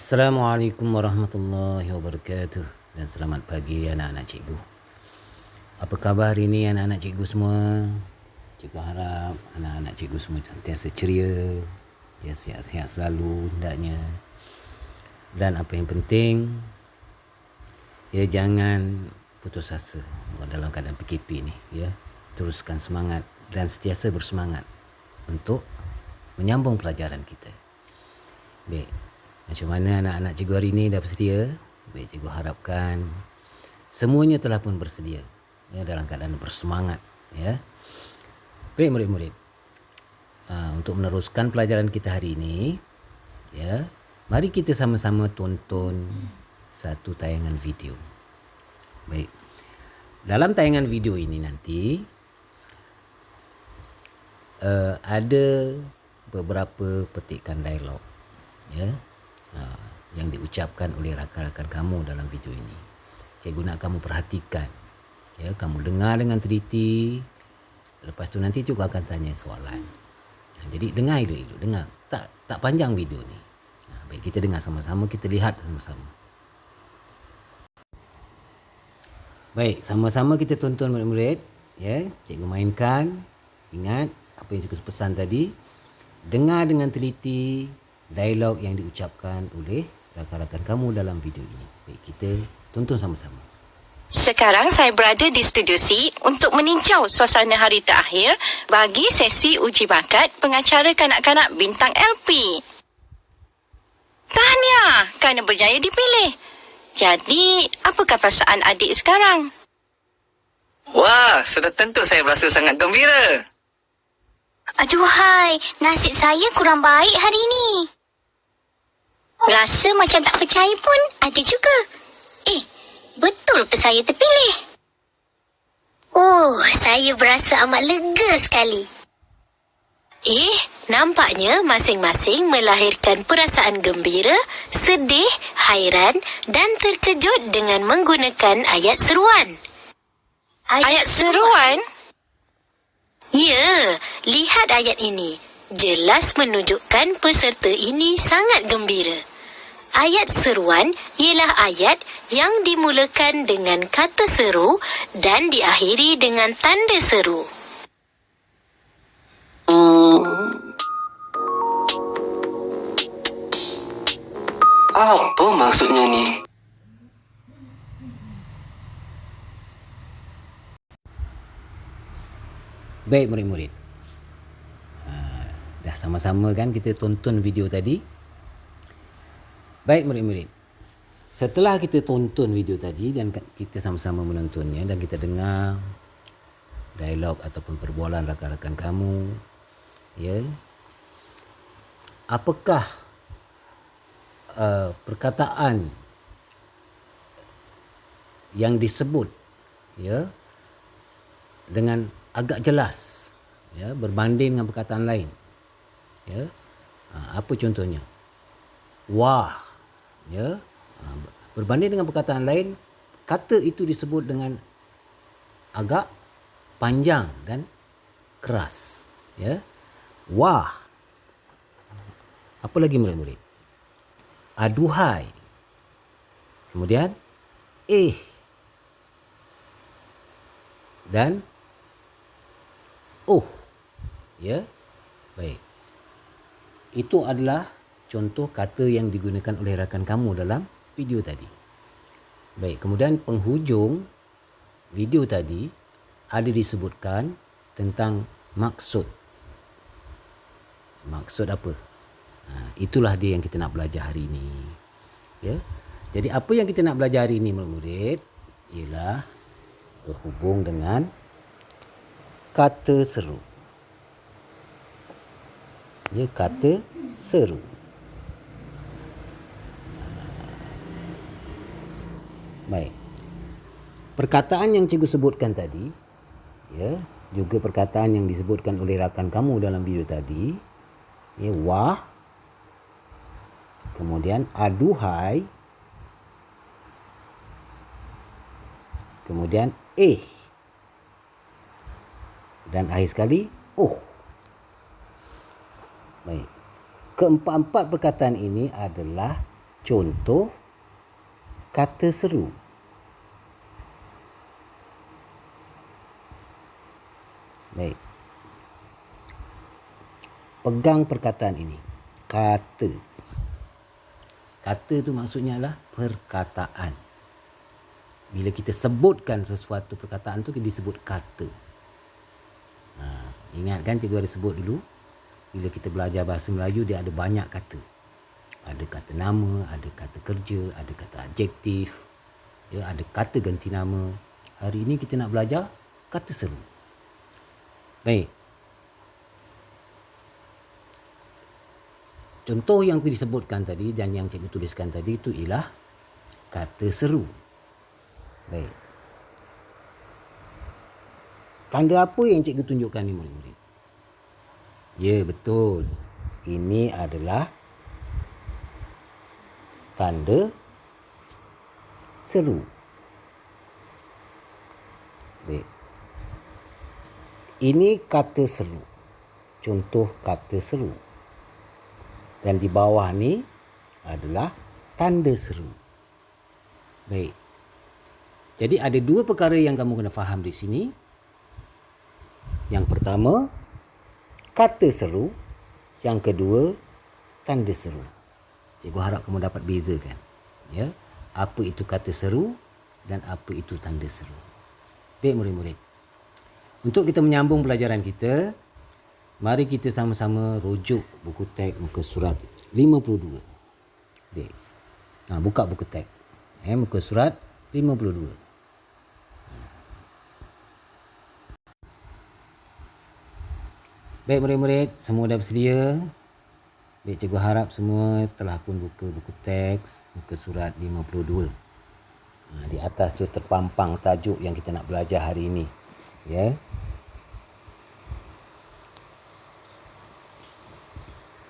Assalamualaikum warahmatullahi wabarakatuh dan selamat pagi anak-anak cikgu. Apa khabar hari ini anak-anak cikgu semua? Cikgu harap anak-anak cikgu semua sentiasa ceria, ya sihat-sihat selalu hendaknya. Dan apa yang penting, ya jangan putus asa dalam keadaan PKP ni, ya. Teruskan semangat dan sentiasa bersemangat untuk menyambung pelajaran kita. Baik. Macam mana anak-anak cikgu hari ini dah bersedia? Baik, cikgu harapkan semuanya telah pun bersedia, ya, dalam keadaan bersemangat, ya. Baik murid-murid, untuk meneruskan pelajaran kita hari ini, ya, mari kita sama-sama tonton satu tayangan video. Baik, dalam tayangan video ini nanti ada beberapa petikan dialog, ya, yang diucapkan oleh rakan-rakan kamu dalam video ini. Cikgu nak kamu perhatikan, ya, kamu dengar dengan teliti. Lepas tu nanti cikgu akan tanya soalan. Jadi dengar dulu, dengar. Tak panjang video ni. Baik, kita dengar sama-sama, kita lihat sama-sama. Baik, sama-sama kita tonton murid-murid, ya. Cikgu mainkan. Ingat apa yang cikgu pesan tadi. Dengar dengan teliti dialog yang diucapkan oleh rakan-rakan kamu dalam video ini. Baik, kita tonton sama-sama. Sekarang saya berada di studio C untuk meninjau suasana hari terakhir bagi sesi uji bakat pengacara kanak-kanak bintang LP. Tahniah kerana berjaya dipilih. Jadi, apakah perasaan adik sekarang? Wah, sudah tentu saya berasa sangat gembira. Aduhai, nasib saya kurang baik hari ini. Rasa macam tak percaya pun ada juga. Betul ke saya terpilih? Oh, saya berasa amat lega sekali. Nampaknya masing-masing melahirkan perasaan gembira, sedih, hairan dan terkejut dengan menggunakan ayat seruan. Ayat seruan? Ya, lihat ayat ini. Jelas menunjukkan peserta ini sangat gembira. Ayat seruan ialah ayat yang dimulakan dengan kata seru dan diakhiri dengan tanda seru. Apa maksudnya ni? Baik murid-murid, dah sama-sama kan kita tonton video tadi. Baik murid-murid, setelah kita tonton video tadi dan kita sama-sama menontonnya dan kita dengar dialog ataupun perbualan rakan-rakan kamu, ya, apakah perkataan yang disebut, ya, dengan agak jelas, ya, berbanding dengan perkataan lain, ya. Apa contohnya? Wah, ya, berbanding dengan perkataan lain, kata itu disebut dengan agak panjang dan keras, ya. Wah. Apa lagi murid-murid? Aduhai. Kemudian dan oh, ya. Baik, itu adalah contoh kata yang digunakan oleh rakan kamu dalam video tadi. Baik, kemudian penghujung video tadi ada disebutkan tentang maksud. Maksud apa? Itulah dia yang kita nak belajar hari ini. Ya. Jadi apa yang kita nak belajar hari ini murid-murid ialah berhubung dengan kata seru. Ya, kata seru. Baik. Perkataan yang cikgu sebutkan tadi, ya, juga perkataan yang disebutkan oleh rakan kamu dalam video tadi, ya, wah, kemudian aduhai, kemudian dan akhir sekali oh. Baik. Keempat-empat perkataan ini adalah contoh kata seru. Baik. Pegang perkataan ini. Kata. Kata tu maksudnya adalah perkataan. Bila kita sebutkan sesuatu perkataan tu, kita disebut kata. Ingat kan cikgu ada sebut dulu, bila kita belajar bahasa Melayu, dia ada banyak kata. Ada kata nama, ada kata kerja, ada kata adjektif, ya, ada kata ganti nama. Hari ini kita nak belajar kata seru. Baik. Contoh yang disebutkan tadi dan yang cikgu tuliskan tadi itu ialah kata seru. Baik. Tanda apa yang cikgu tunjukkan ni murid-murid? Ya, betul. Ini adalah tanda seru. Baik. Ini kata seru. Contoh kata seru. Dan di bawah ni adalah tanda seru. Baik. Jadi ada dua perkara yang kamu kena faham di sini. Yang pertama, kata seru. Yang kedua, tanda seru. Cikgu harap kamu dapat bezakan. Ya, apa itu kata seru dan apa itu tanda seru. Baik murid-murid. Untuk kita menyambung pelajaran kita, mari kita sama-sama rujuk buku teks muka surat 52. Baik. Buka buku teks. Muka surat 52. Baik murid-murid, semua dah bersedia? Baik, cikgu harap semua telah pun buka buku teks muka surat 52. Di atas tu terpampang tajuk yang kita nak belajar hari ini. Ya.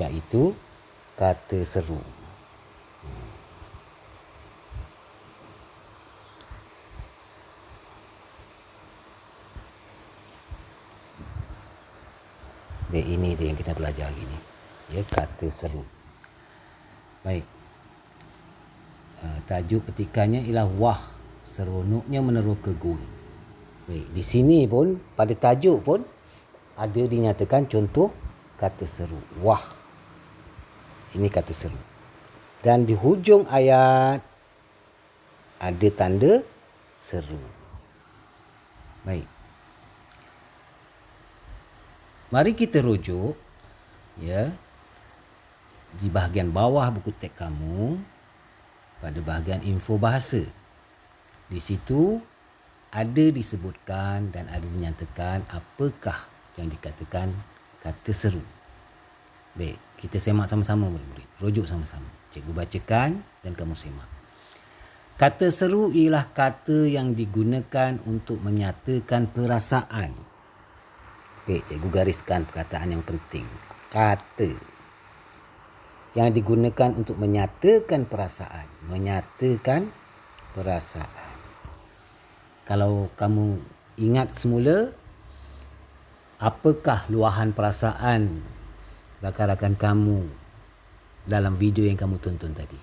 Iaitu kata seru. Baik, ini dia yang kita belajar hari ini. Ya, kata seru. Baik. Tajuk petikannya ialah wah, seronoknya meneroka gua. Baik, di sini pun pada tajuk pun ada dinyatakan contoh kata seru. Wah. Ini kata seru. Dan di hujung ayat ada tanda seru. Baik. Mari kita rujuk ya di bahagian bawah buku teks kamu pada bahagian info bahasa. Di situ ada disebutkan dan ada dinyatakan apakah yang dikatakan kata seru. Baik, kita semak sama-sama murid-murid. Rujuk sama-sama. Cikgu bacakan dan kamu semak. Kata seru ialah kata yang digunakan untuk menyatakan perasaan. Baik, cikgu gariskan perkataan yang penting. Kata yang digunakan untuk menyatakan perasaan. Menyatakan perasaan. Kalau kamu ingat semula, apakah luahan perasaan rakan-rakan kamu dalam video yang kamu tonton tadi?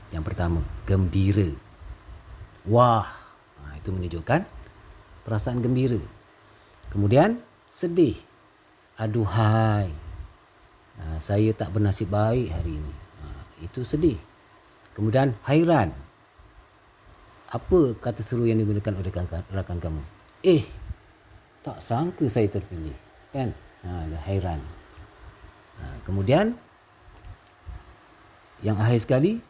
Yang pertama, gembira. Wah, itu menunjukkan perasaan gembira. Kemudian, sedih. Aduhai, saya tak bernasib baik hari ini. Itu sedih. Kemudian hairan. Apa kata seru yang digunakan oleh rakan kamu? Tak sangka saya terpilih. Kan? Hairan. Kemudian yang akhir sekali,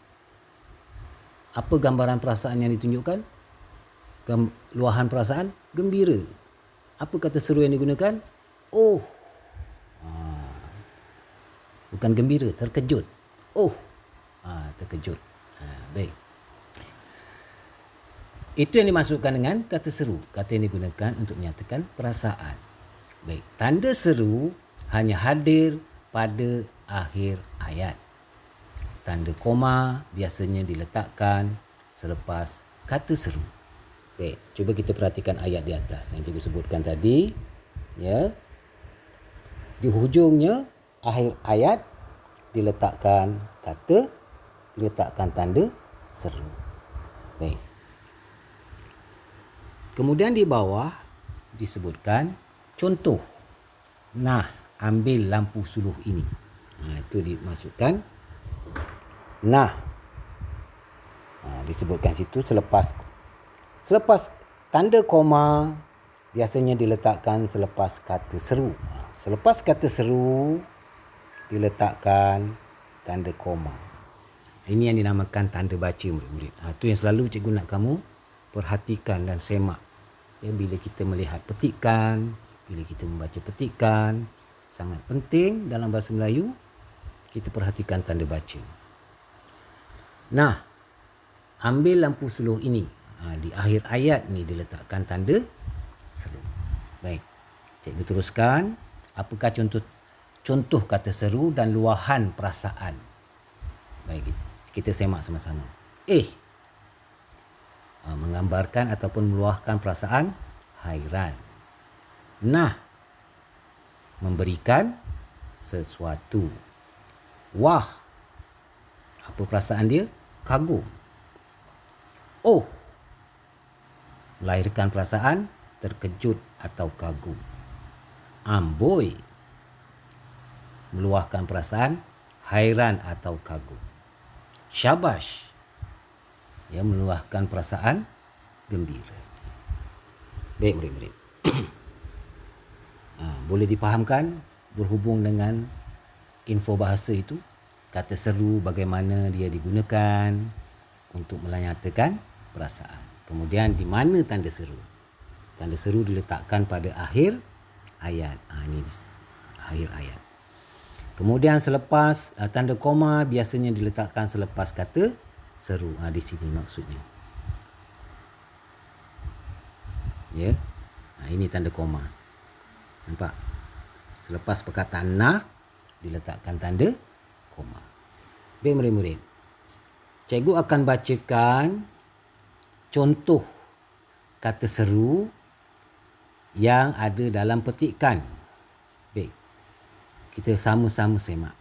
apa gambaran perasaan yang ditunjukkan? Luahan perasaan gembira. Apa kata seru yang digunakan? Bukan gembira, terkejut. Terkejut. Baik. Itu yang dimasukkan dengan kata seru. Kata yang digunakan untuk menyatakan perasaan. Baik. Tanda seru hanya hadir pada akhir ayat. Tanda koma biasanya diletakkan selepas kata seru. Baik, cuba kita perhatikan ayat di atas yang cikgu sebutkan tadi. Ya. Di hujungnya, akhir ayat diletakkan kata diletakkan tanda seru. Baik. Kemudian di bawah disebutkan contoh. Nah, ambil lampu suluh ini. Itu dimasukkan. Nah. Disebutkan situ selepas tanda koma biasanya diletakkan selepas kata seru. Selepas kata seru diletakkan tanda koma. Ini yang dinamakan tanda baca murid-murid. Itu yang selalu cikgu nak kamu perhatikan dan semak. Bila kita melihat petikan, bila kita membaca petikan, sangat penting dalam bahasa Melayu kita perhatikan tanda baca. Nah, ambil lampu suluh ini. Di akhir ayat ni diletakkan tanda seru. Baik. Cikgu teruskan. Apakah contoh kata seru dan luahan perasaan? Baik, kita semak sama-sama. Menggambarkan ataupun meluahkan perasaan hairan. Nah, memberikan sesuatu. Wah, apa perasaan dia? Kagum. Oh, melahirkan perasaan terkejut atau kagum. Amboi, meluahkan perasaan hairan atau kagum. Syabash, meluahkan perasaan gembira. Baik murid-murid. Boleh dipahamkan berhubung dengan info bahasa itu, kata seru bagaimana dia digunakan untuk menyatakan perasaan. Kemudian di mana tanda seru? Tanda seru diletakkan pada akhir ayat. Ini akhir ayat. Kemudian selepas tanda koma biasanya diletakkan selepas kata seru. Di sini maksudnya. Ya. Ini tanda koma. Nampak? Selepas perkataan nah diletakkan tanda koma. Baik murid-murid. Cikgu akan bacakan contoh kata seru yang ada dalam petikan. Baik. Kita sama-sama semak.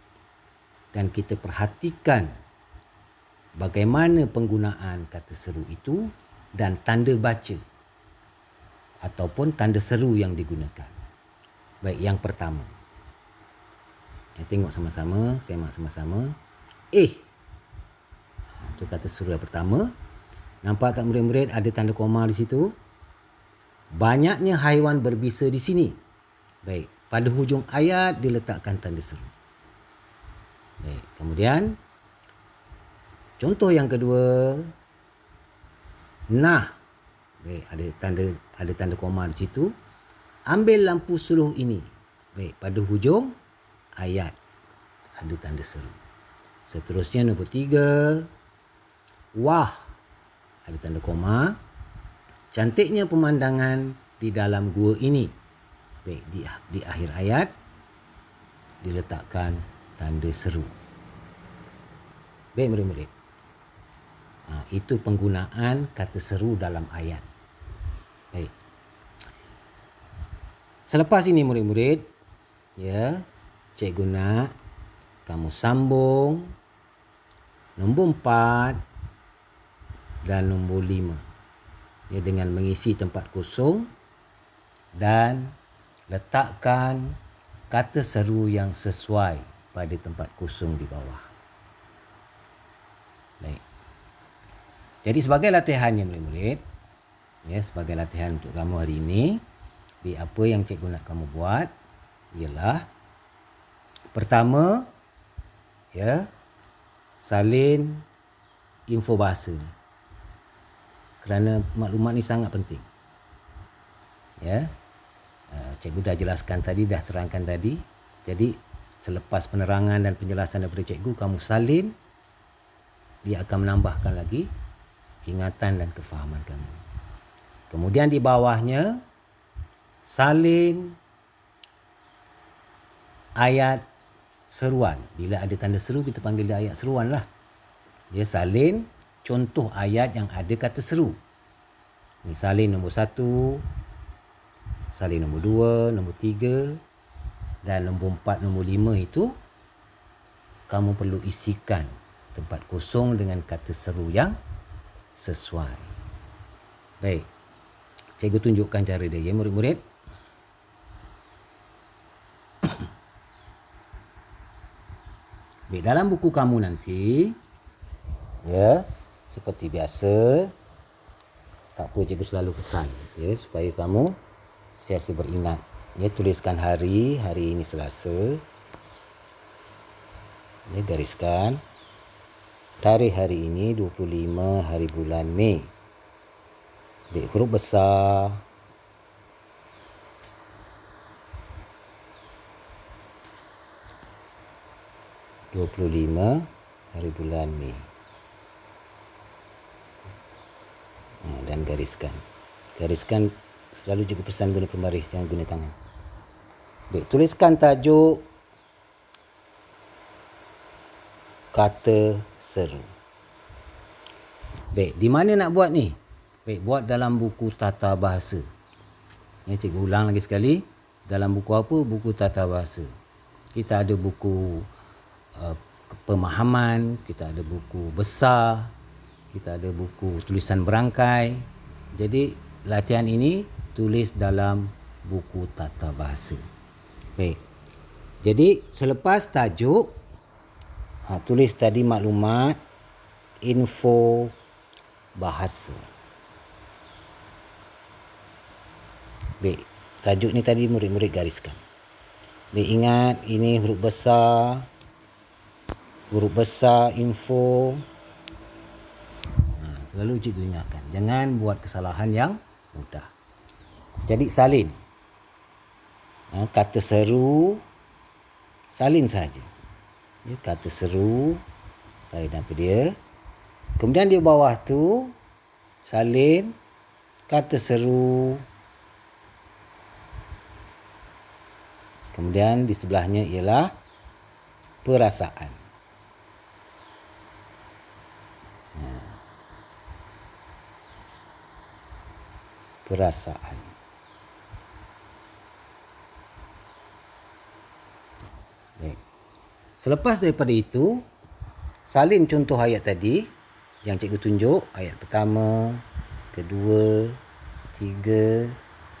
Dan kita perhatikan bagaimana penggunaan kata seru itu dan tanda baca ataupun tanda seru yang digunakan. Baik, yang pertama. Tengok sama-sama, semak sama-sama. Itu kata seru yang pertama. Nampak tak murid-murid ada tanda koma di situ? Banyaknya haiwan berbisa di sini. Baik, pada hujung ayat diletakkan tanda seru. Baik, kemudian contoh yang kedua. Nah. Baik, ada tanda koma di situ. Ambil lampu suluh ini. Baik, pada hujung ayat ada tanda seru. Seterusnya nombor 3. Wah, ada tanda koma. Cantiknya pemandangan di dalam gua ini. Baik, di akhir ayat diletakkan tanda seru. Baik murid-murid. Itu penggunaan kata seru dalam ayat. Baik. Selepas ini murid-murid, cikgu nak kamu sambung nombor 4 dan nombor 5. Dengan mengisi tempat kosong dan letakkan kata seru yang sesuai pada tempat kosong di bawah. Baik. Jadi sebagai latihannya murid-murid, sebagai latihan untuk kamu hari ini, apa yang cikgu nak kamu buat ialah pertama, salin info bahasa ni. Kerana maklumat ni sangat penting. Cikgu dah jelaskan tadi, dah terangkan tadi. Jadi selepas penerangan dan penjelasan daripada cikgu, kamu salin, dia akan menambahkan lagi ingatan dan kefahaman kamu. Kemudian di bawahnya salin ayat seruan. Bila ada tanda seru kita panggil dia ayat seruan lah. Salin contoh ayat yang ada kata seru. Ni salin nombor 1, salin nombor 2, nombor 3 dan nombor 4, nombor 5 itu kamu perlu isikan tempat kosong dengan kata seru yang sesuai. Baik. Cikgu tunjukkan cara dia ya murid-murid. Baik, dalam buku kamu nanti ya, seperti biasa, tak apa cikgu selalu pesan ya supaya kamu sentiasa beringat. Ya, tuliskan hari ini Selasa. Ya, gariskan. Tarikh hari ini 25 hari bulan Mei. Baik, huruf besar. (25) hari bulan Mei. Dan gariskan. Gariskan selalu juga pesan guna pembaris, jangan guna tangan. Baik, tuliskan tajuk kata seru. Baik, di mana nak buat ni? Baik, buat dalam buku tata bahasa. Ya, cikgu ulang lagi sekali. Dalam buku apa? Buku tata bahasa. Kita ada buku pemahaman, kita ada buku besar, kita ada buku tulisan berangkai. Jadi latihan ini tulis dalam buku tata bahasa. Baik. Jadi selepas tajuk, tulis tadi maklumat, info, bahasa. Baik. Tajuk ni tadi murid-murid gariskan. Baik, ingat ini huruf besar, info. Selalu cikgu ingatkan, jangan buat kesalahan yang mudah. Jadi salin. Kata seru, salin saja. Ya, kata seru, salin apa dia. Kemudian di bawah tu, salin kata seru. Kemudian di sebelahnya ialah perasaan. Perasaan. Baik. Selepas daripada itu, salin contoh ayat tadi yang cikgu tunjuk, ayat pertama, kedua, 3,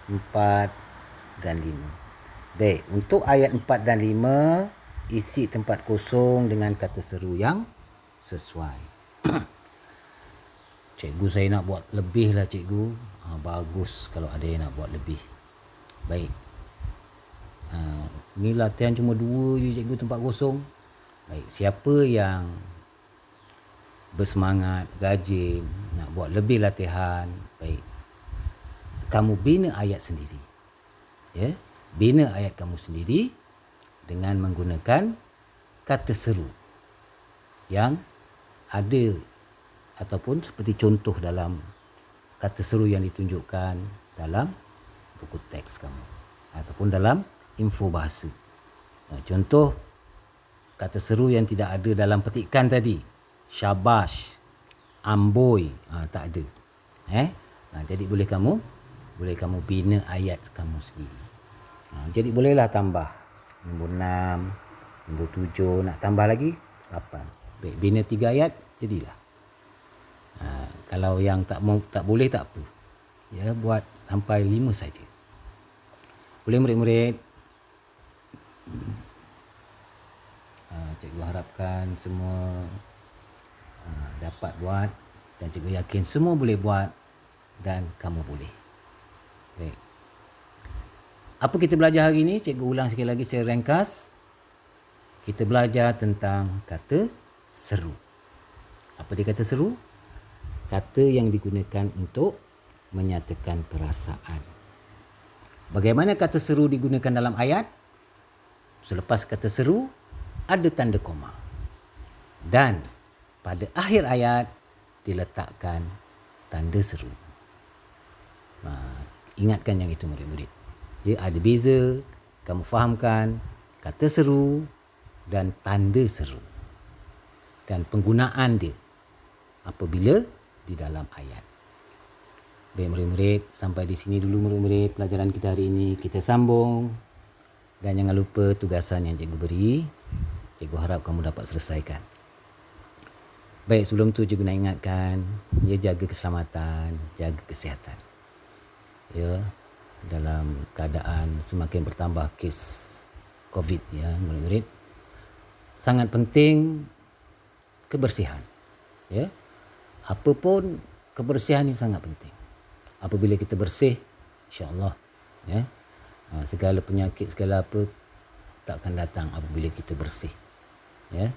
4 dan 5. Baik, untuk ayat 4 dan 5, isi tempat kosong dengan kata seru yang sesuai. Cikgu saya nak buat lebih lah cikgu. Bagus kalau ada yang nak buat lebih. Baik. Ni latihan cuma 2 je cikgu tempat kosong. Baik, siapa yang bersemangat, rajin, nak buat lebih latihan, baik. Kamu bina ayat sendiri. Ya, bina ayat kamu sendiri dengan menggunakan kata seru yang ada ataupun seperti contoh dalam kata seru yang ditunjukkan dalam buku teks kamu ataupun dalam info bahasa. Contoh kata seru yang tidak ada dalam petikan tadi, syabash, amboi, tak ada. Jadi boleh kamu bina ayat kamu sendiri. Jadi bolehlah tambah nombor 6, nombor 7, nak tambah lagi 8. Baik, bina 3 ayat jadilah. Kalau yang tak boleh tak apa. Ya, buat sampai 5 saja. Boleh murid-murid? Cikgu harapkan semua dapat buat dan cikgu yakin semua boleh buat dan kamu boleh. Baik. Apa kita belajar hari ini? Cikgu ulang sekali lagi secara ringkas. Kita belajar tentang kata seru. Apa dia kata seru? Kata yang digunakan untuk menyatakan perasaan. Bagaimana kata seru digunakan dalam ayat? Selepas kata seru, ada tanda koma. Dan pada akhir ayat, diletakkan tanda seru. Ingatkan yang itu murid-murid. Ya, ada beza, kamu fahamkan kata seru dan tanda seru. Dan penggunaan dia apabila di dalam ayat. Baik murid-murid, sampai di sini dulu murid-murid pelajaran kita hari ini. Kita sambung. Dan jangan lupa tugasan yang cikgu beri. Cikgu harap kamu dapat selesaikan. Baik, sebelum tu cikgu nak ingatkan, ya, jaga keselamatan, jaga kesihatan. Ya, dalam keadaan semakin bertambah kes COVID, ya, murid-murid, sangat penting kebersihan. Ya, apapun kebersihan ini sangat penting. Apabila kita bersih, insya-Allah, ya, segala penyakit, segala apa takkan datang apabila kita bersih. Ya,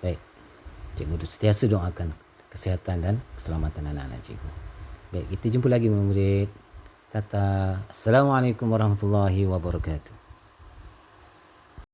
baik. Cikgu sentiasa doakan kesihatan dan keselamatan anak-anak cikgu. Baik, kita jumpa lagi murid-murid. Tata. Assalamualaikum warahmatullahi wabarakatuh.